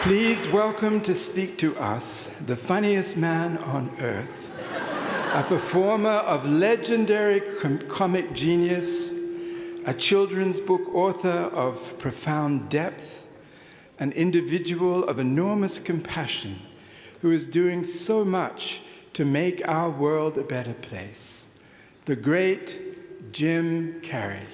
Please welcome to speak to us the funniest man on earth, a performer of legendary comic genius, a children's book author of profound depth, an individual of enormous compassion who is doing so much to make our world a better place, the great Jim Carrey.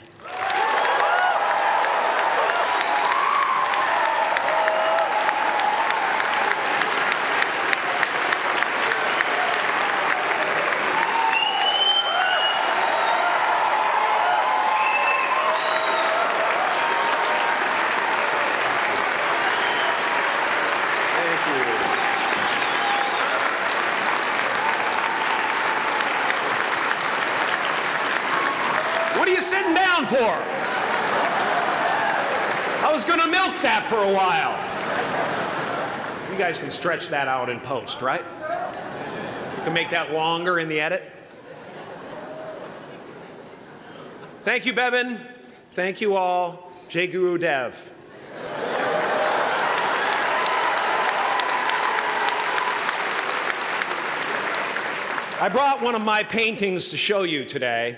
What are you sitting down for? I was going to milk that for a while. You guys can stretch that out in post, right? You can make that longer in the edit. Thank you, Bevan. Thank you all. Jai Guru Dev. I brought one of my paintings to show you today.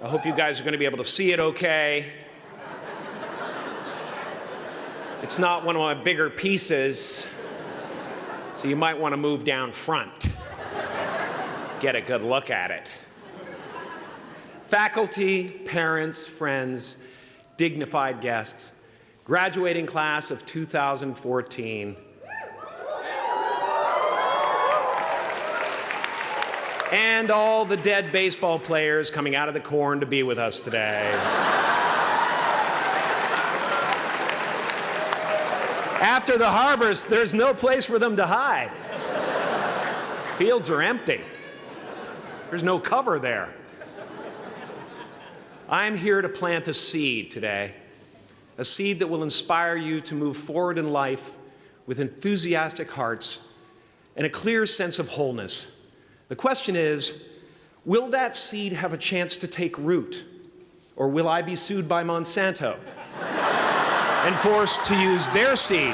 I hope you guys are going to be able to see it okay. It's not one of my bigger pieces, so you might want to move down front. Get a good look at it. Faculty, parents, friends, dignified guests, graduating class of 2014. And all the dead baseball players coming out of the corn to be with us today. After the harvest, there's no place for them to hide. Fields are empty. There's no cover there. I'm here to plant a seed today, a seed that will inspire you to move forward in life with enthusiastic hearts and a clear sense of wholeness. The question is, will that seed have a chance to take root? Or will I be sued by Monsanto and forced to use their seed?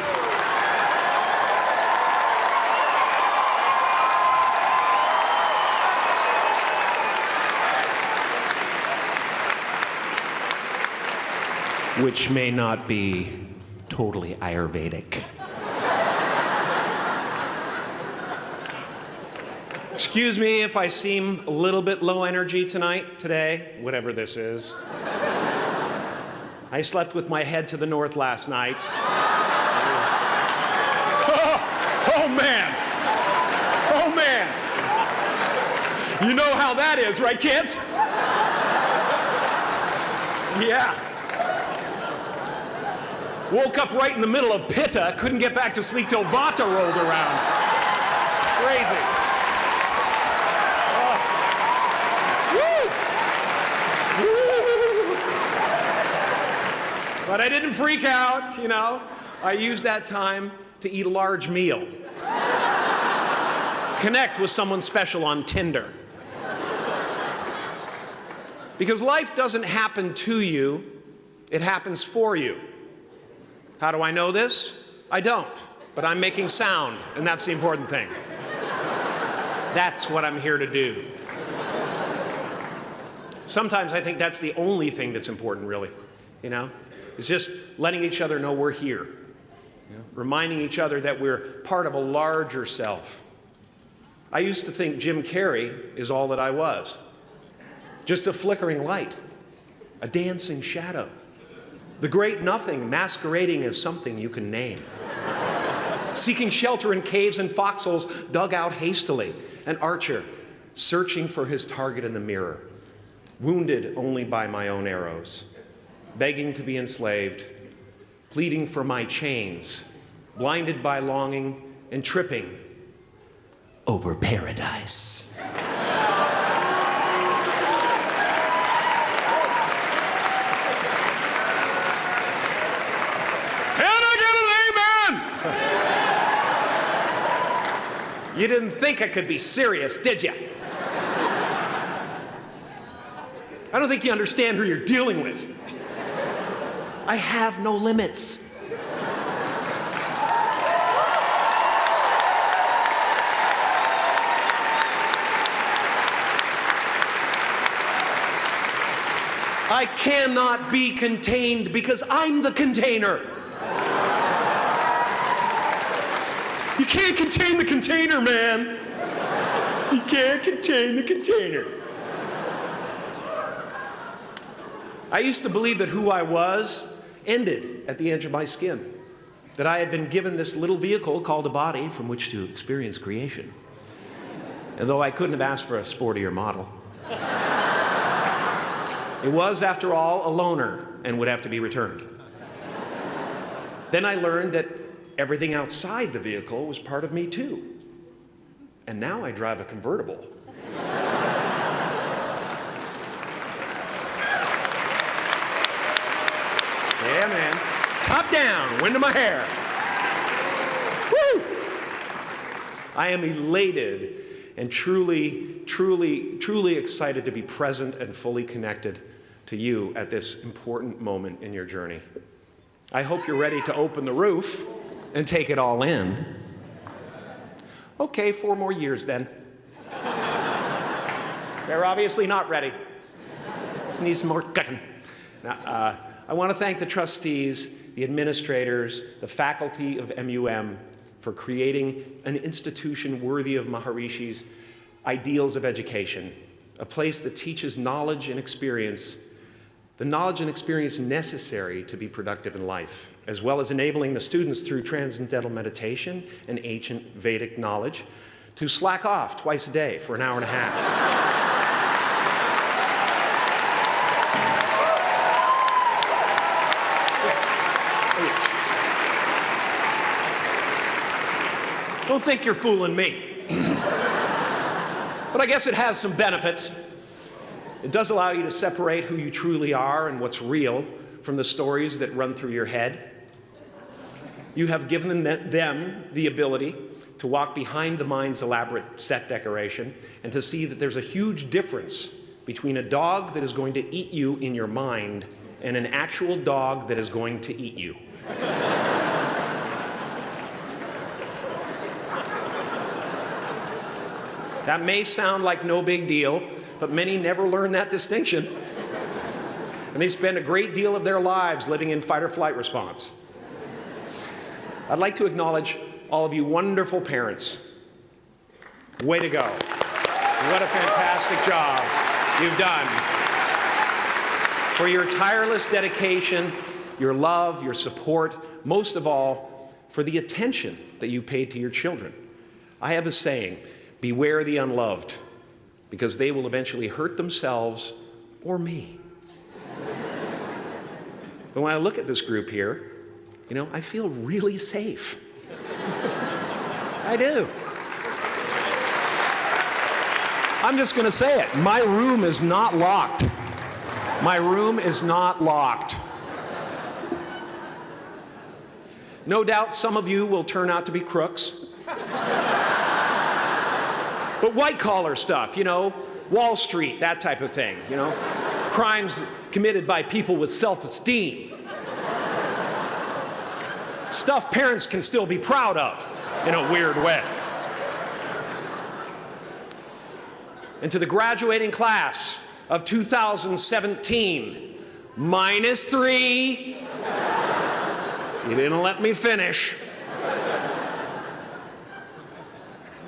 Which may not be totally Ayurvedic. Excuse me if I seem a little bit low energy today, whatever this is. I slept with my head to the north last night. Oh man! Oh man! You know how that is, right, kids? Yeah. Woke up right in the middle of Pitta, couldn't get back to sleep till Vata rolled around. Crazy. But I didn't freak out, you know. I used that time to eat a large meal. Connect with someone special on Tinder. Because life doesn't happen to you, it happens for you. How do I know this? I don't, but I'm making sound, and that's the important thing. That's what I'm here to do. Sometimes I think that's the only thing that's important, really, you know? It's just letting each other know we're here. You know? Reminding each other that we're part of a larger self. I used to think Jim Carrey is all that I was. Just a flickering light, a dancing shadow, the great nothing masquerading as something you can name. Seeking shelter in caves and foxholes dug out hastily, an archer searching for his target in the mirror, wounded only by my own arrows, begging to be enslaved, pleading for my chains, blinded by longing and tripping over paradise. You didn't think I could be serious, did you? I don't think you understand who you're dealing with. I have no limits. I cannot be contained because I'm the container. You can't contain the container, man. You can't contain the container. I used to believe that who I was ended at the edge of my skin, that I had been given this little vehicle called a body from which to experience creation. And though I couldn't have asked for a sportier model, it was, after all, a loaner and would have to be returned. Then I learned that everything outside the vehicle was part of me too. And now I drive a convertible. Yeah, man. Top down, wind of my hair. Woo! I am elated and truly excited to be present and fully connected to you at this important moment in your journey. I hope you're ready to open the roof and take it all in. Okay, 4 more years then. They're obviously not ready. Just need some more cooking. Now, I want to thank the trustees, the administrators, the faculty of MUM for creating an institution worthy of Maharishi's ideals of education, a place that teaches knowledge and experience, the knowledge and experience necessary to be productive in life, as well as enabling the students through transcendental meditation and ancient Vedic knowledge to slack off twice a day for an hour and a half. Don't think you're fooling me. But I guess it has some benefits. It does allow you to separate who you truly are and what's real from the stories that run through your head. You have given them the ability to walk behind the mind's elaborate set decoration and to see that there's a huge difference between a dog that is going to eat you in your mind and an actual dog that is going to eat you. That may sound like no big deal, but many never learn that distinction. And they spend a great deal of their lives living in fight or flight response. I'd like to acknowledge all of you wonderful parents. Way to go. What a fantastic job you've done. For your tireless dedication, your love, your support, most of all, for the attention that you paid to your children. I have a saying, beware the unloved, because they will eventually hurt themselves or me. But when I look at this group here, you know, I feel really safe. I do. I'm just going to say it. My room is not locked. My room is not locked. No doubt some of you will turn out to be crooks. But white-collar stuff, you know, Wall Street, that type of thing, you know, crimes committed by people with self-esteem. Stuff parents can still be proud of in a weird way. And to the graduating class of 2017, -3. You didn't let me finish.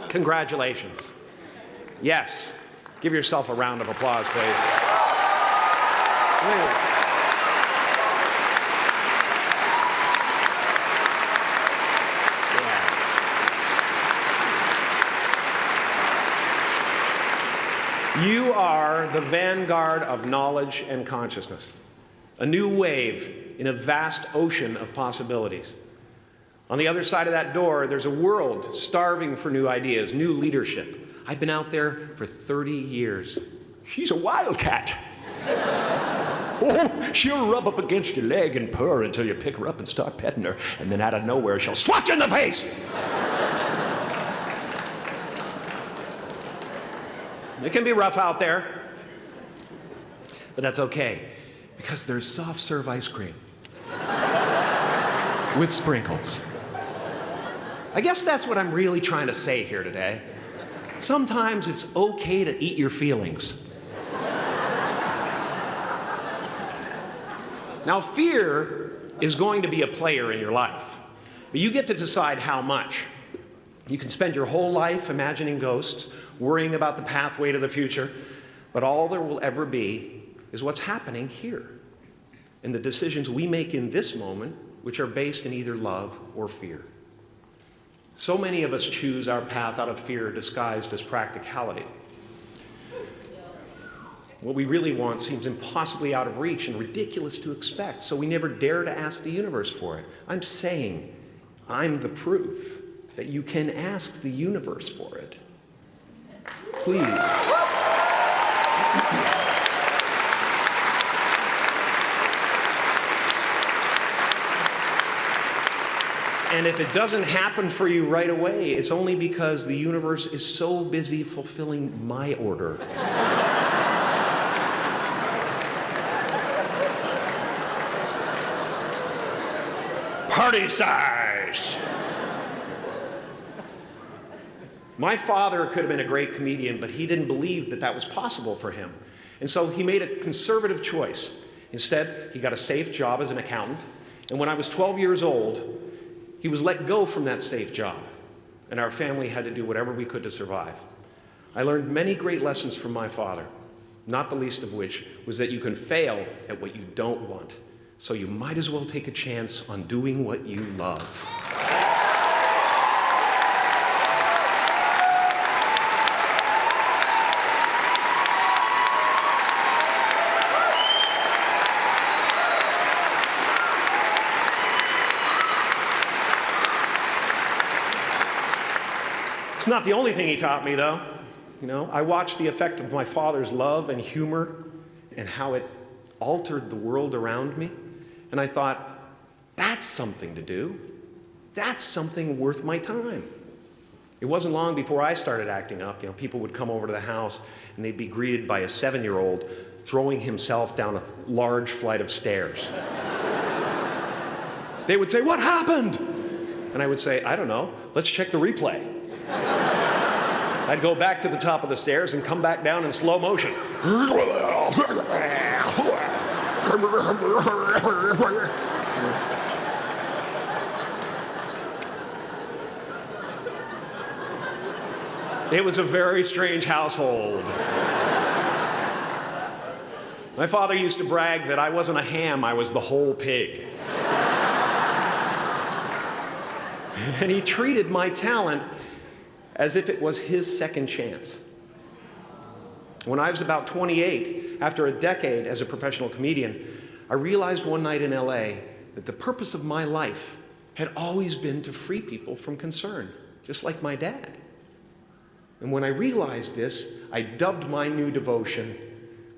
Congratulations. Yes, give yourself a round of applause, please. Please. Yeah. You are the vanguard of knowledge and consciousness, a new wave in a vast ocean of possibilities. On the other side of that door, there's a world starving for new ideas, new leadership. I've been out there for 30 years. She's a wildcat. Oh, she'll rub up against your leg and purr until you pick her up and start petting her, and then out of nowhere, she'll swat you in the face. It can be rough out there, but that's okay, because there's soft serve ice cream with sprinkles. I guess that's what I'm really trying to say here today. Sometimes it's okay to eat your feelings. Now, fear is going to be a player in your life, but you get to decide how much. You can spend your whole life imagining ghosts, worrying about the pathway to the future, but all there will ever be is what's happening here, and the decisions we make in this moment, which are based in either love or fear. So many of us choose our path out of fear disguised as practicality. What we really want seems impossibly out of reach and ridiculous to expect, so we never dare to ask the universe for it. I'm saying I'm the proof that you can ask the universe for it. Please. And if it doesn't happen for you right away, it's only because the universe is so busy fulfilling my order. Party size! My father could have been a great comedian, but he didn't believe that that was possible for him. And so he made a conservative choice. Instead, he got a safe job as an accountant. And when I was 12 years old, he was let go from that safe job. And our family had to do whatever we could to survive. I learned many great lessons from my father, not the least of which was that you can fail at what you don't want. So you might as well take a chance on doing what you love. It's not the only thing he taught me, though. You know, I watched the effect of my father's love and humor and how it altered the world around me. And I thought, that's something to do. That's something worth my time. It wasn't long before I started acting up. You know, people would come over to the house and they'd be greeted by a 7-year-old throwing himself down a large flight of stairs. They would say, "What happened?" And I would say, "I don't know. Let's check the replay." I'd go back to the top of the stairs and come back down in slow motion. It was a very strange household. My father used to brag that I wasn't a ham, I was the whole pig. And he treated my talent as if it was his second chance. When I was about 28, after a decade as a professional comedian, I realized one night in LA that the purpose of my life had always been to free people from concern, just like my dad. And when I realized this, I dubbed my new devotion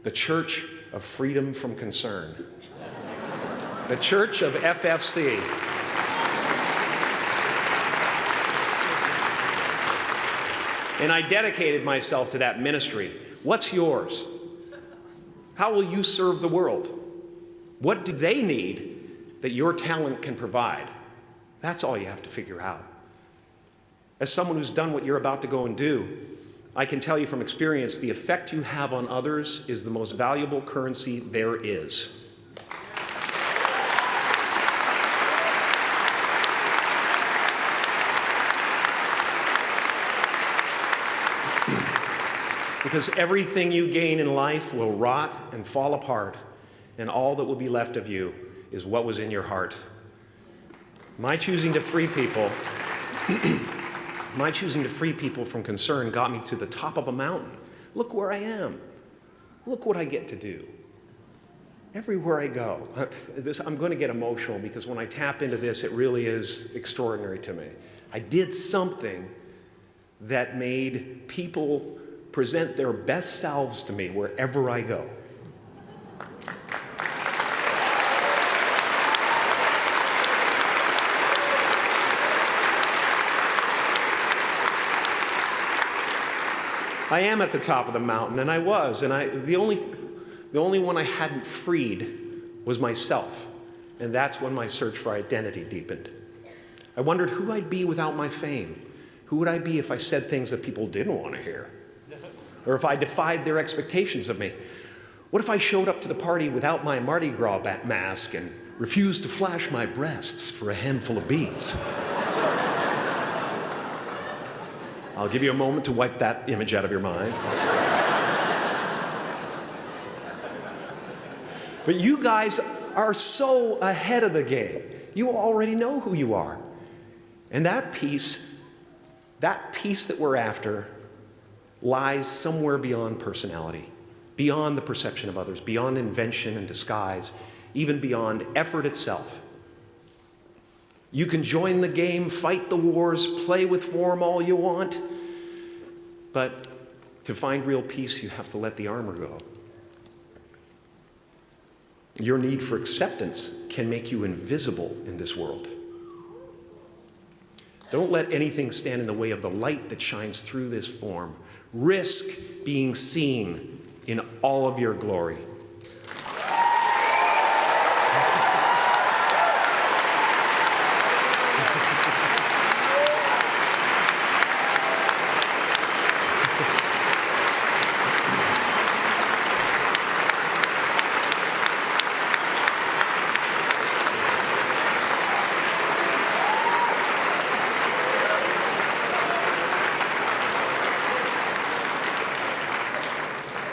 the Church of Freedom from Concern. The Church of FFC. And I dedicated myself to that ministry. What's yours? How will you serve the world? What do they need that your talent can provide? That's all you have to figure out. As someone who's done what you're about to go and do, I can tell you from experience, the effect you have on others is the most valuable currency there is. Because everything you gain in life will rot and fall apart, and all that will be left of you is what was in your heart. My choosing to free people from concern got me to the top of a mountain. Look where I am. Look what I get to do. Everywhere I go. I'm going to get emotional because when I tap into this, it really is extraordinary to me. I did something that made people present their best selves to me wherever I go. I am at the top of the mountain, and I was, and the only one I hadn't freed was myself, and that's when my search for identity deepened. I wondered who I'd be without my fame. Who would I be if I said things that people didn't want to hear? Or if I defied their expectations of me? What if I showed up to the party without my Mardi Gras mask and refused to flash my breasts for a handful of beads? I'll give you a moment to wipe that image out of your mind. But you guys are so ahead of the game. You already know who you are. And that peace that we're after lies somewhere beyond personality, beyond the perception of others, beyond invention and disguise, even beyond effort itself. You can join the game, fight the wars, play with form all you want, but to find real peace, you have to let the armor go. Your need for acceptance can make you invisible in this world. Don't let anything stand in the way of the light that shines through this form. Risk being seen in all of your glory.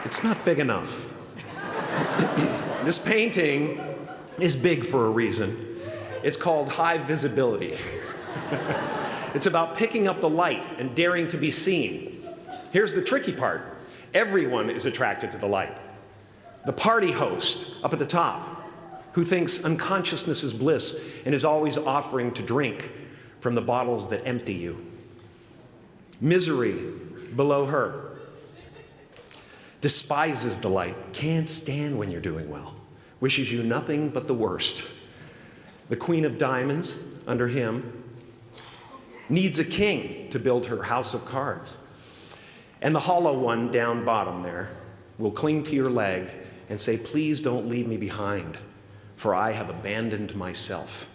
It's not big enough. This painting is big for a reason. It's called high visibility. It's about picking up the light and daring to be seen. Here's the tricky part. Everyone is attracted to the light. The party host up at the top, who thinks unconsciousness is bliss and is always offering to drink from the bottles that empty you. Misery below her. Despises the light, can't stand when you're doing well, wishes you nothing but the worst. The Queen of Diamonds, under him, needs a king to build her house of cards. And the hollow one down bottom there will cling to your leg and say, please don't leave me behind, for I have abandoned myself.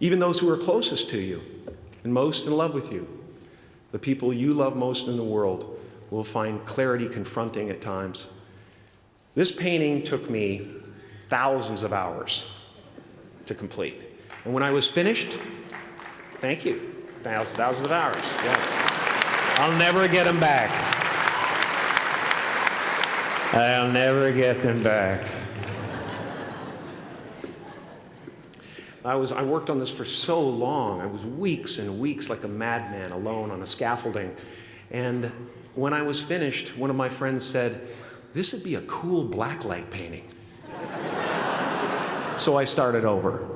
Even those who are closest to you and most in love with you, the people you love most in the world, will find clarity confronting at times. This painting took me thousands of hours to complete. And when I was finished, thank you, thousands of hours, yes. I'll never get them back. I'll never get them back. I worked on this for so long. I was weeks and weeks like a madman alone on a scaffolding. And when I was finished, one of my friends said, this would be a cool blacklight painting. So I started over.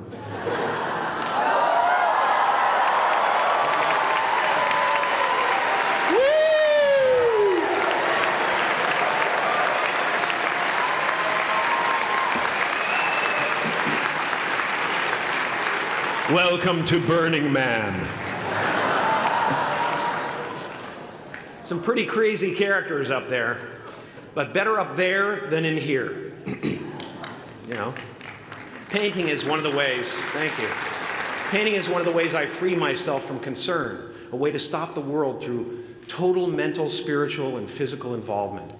Welcome to Burning Man. Some pretty crazy characters up there, but better up there than in here. You know, painting is one of the ways, thank you. Painting is one of the ways I free myself from concern, a way to stop the world through total mental, spiritual, and physical involvement.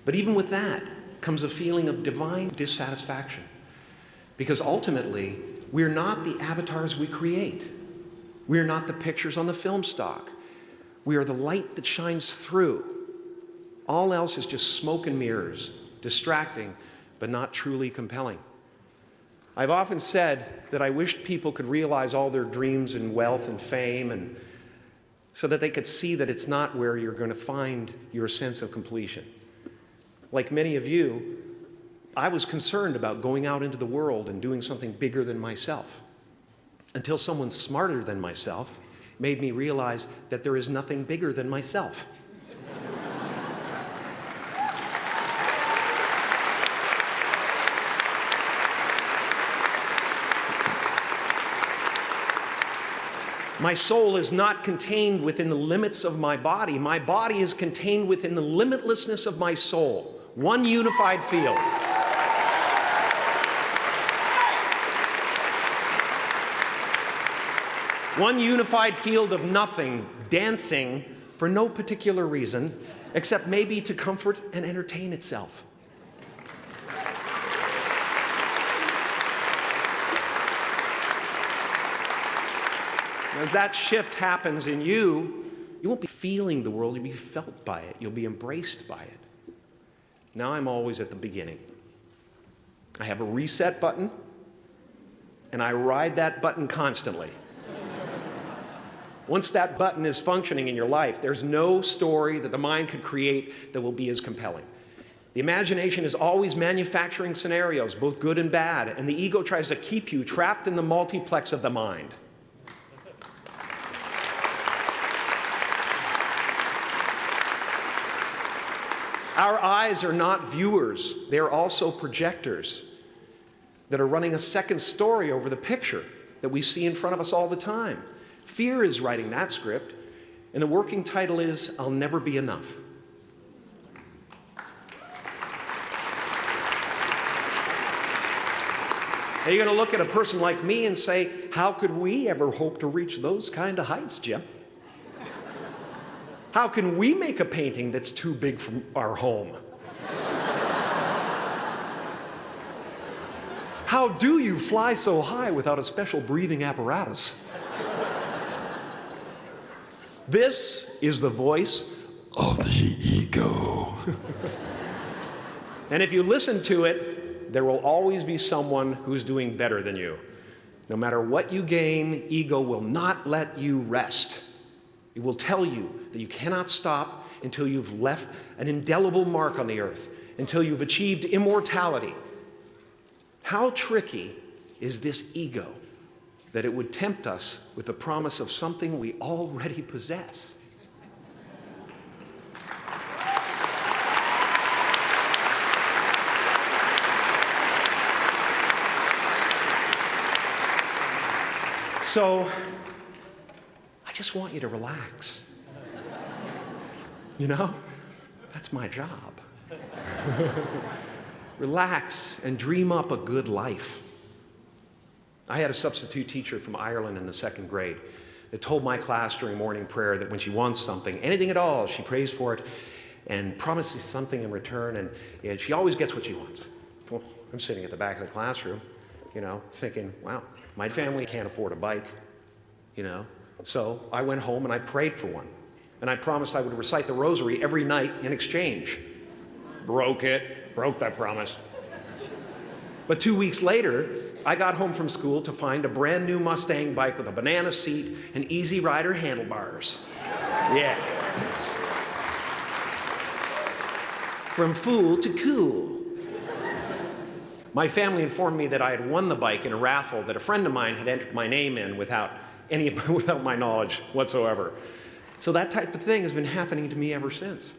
But even with that comes a feeling of divine dissatisfaction, because ultimately, we're not the avatars we create. We're not the pictures on the film stock. We are the light that shines through. All else is just smoke and mirrors, distracting, but not truly compelling. I've often said that I wished people could realize all their dreams and wealth and fame, and so that they could see that it's not where you're going to find your sense of completion. Like many of you, I was concerned about going out into the world and doing something bigger than myself, until someone smarter than myself made me realize that there is nothing bigger than myself. My soul is not contained within the limits of my body. My body is contained within the limitlessness of my soul. One unified field. One unified field of nothing, dancing for no particular reason, except maybe to comfort and entertain itself. As that shift happens in you, you won't be feeling the world, you'll be felt by it. You'll be embraced by it. Now I'm always at the beginning. I have a reset button, and I ride that button constantly. Once that button is functioning in your life, there's no story that the mind could create that will be as compelling. The imagination is always manufacturing scenarios, both good and bad, and the ego tries to keep you trapped in the multiplex of the mind. Our eyes are not viewers, they're also projectors that are running a second story over the picture that we see in front of us all the time. Fear is writing that script, and the working title is, I'll Never Be Enough. Now you're going to look at a person like me and say, how could we ever hope to reach those kind of heights, Jim? How can we make a painting that's too big for our home? How do you fly so high without a special breathing apparatus? This is the voice of the ego. And if you listen to it, there will always be someone who's doing better than you. No matter what you gain, ego will not let you rest. It will tell you that you cannot stop until you've left an indelible mark on the earth, until you've achieved immortality. How tricky is this ego that it would tempt us with the promise of something we already possess? So, I just want you to relax. You know, that's my job. Relax and dream up a good life. I had a substitute teacher from Ireland in the 2nd grade that told my class during morning prayer that when she wants something, anything at all, she prays for it and promises something in return, and she always gets what she wants. Well, I'm sitting at the back of the classroom, you know, thinking, wow, my family can't afford a bike, you know. So I went home and I prayed for one. And I promised I would recite the rosary every night in exchange. Broke that promise. But 2 weeks later, I got home from school to find a brand new Mustang bike with a banana seat and Easy Rider handlebars. Yeah. From fool to cool. My family informed me that I had won the bike in a raffle that a friend of mine had entered my name in without my knowledge whatsoever. So that type of thing has been happening to me ever since.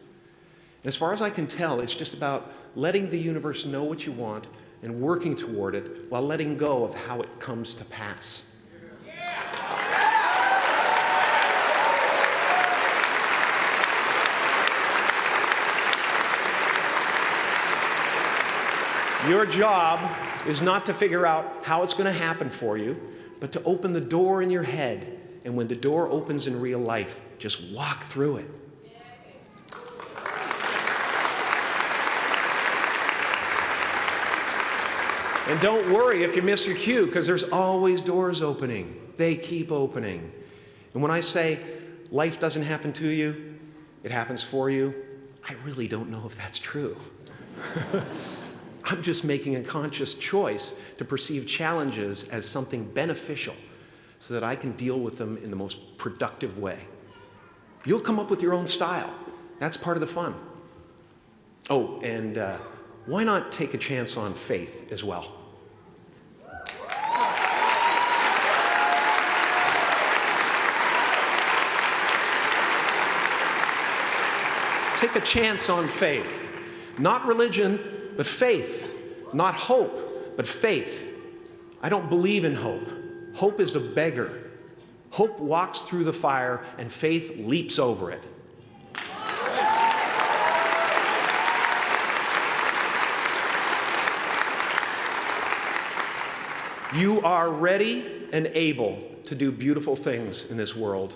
As far as I can tell, it's just about letting the universe know what you want and working toward it while letting go of how it comes to pass. Your job is not to figure out how it's going to happen for you, but to open the door in your head. And when the door opens in real life, just walk through it. And don't worry if you miss your cue, because there's always doors opening. They keep opening. And when I say life doesn't happen to you, it happens for you, I really don't know if that's true. I'm just making a conscious choice to perceive challenges as something beneficial so that I can deal with them in the most productive way. You'll come up with your own style. That's part of the fun. Oh, and why not take a chance on faith as well? Take a chance on faith. Not religion, but faith. Not hope, but faith. I don't believe in hope. Hope is a beggar. Hope walks through the fire, and faith leaps over it. You are ready and able to do beautiful things in this world.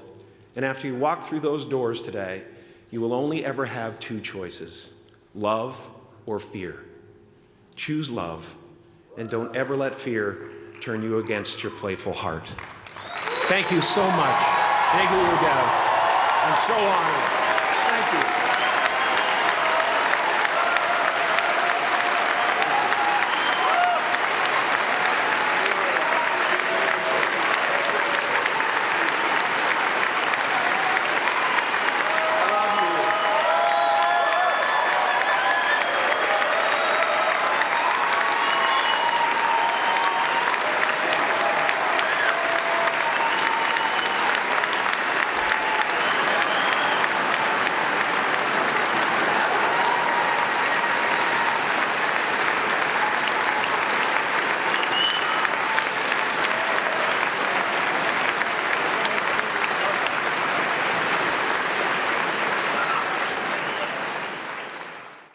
And after you walk through those doors today, You will only ever have two choices, love or fear. Choose love, and don't ever let fear turn you against your playful heart. Thank you so much. Thank you, Odell. I'm so honored. Thank you.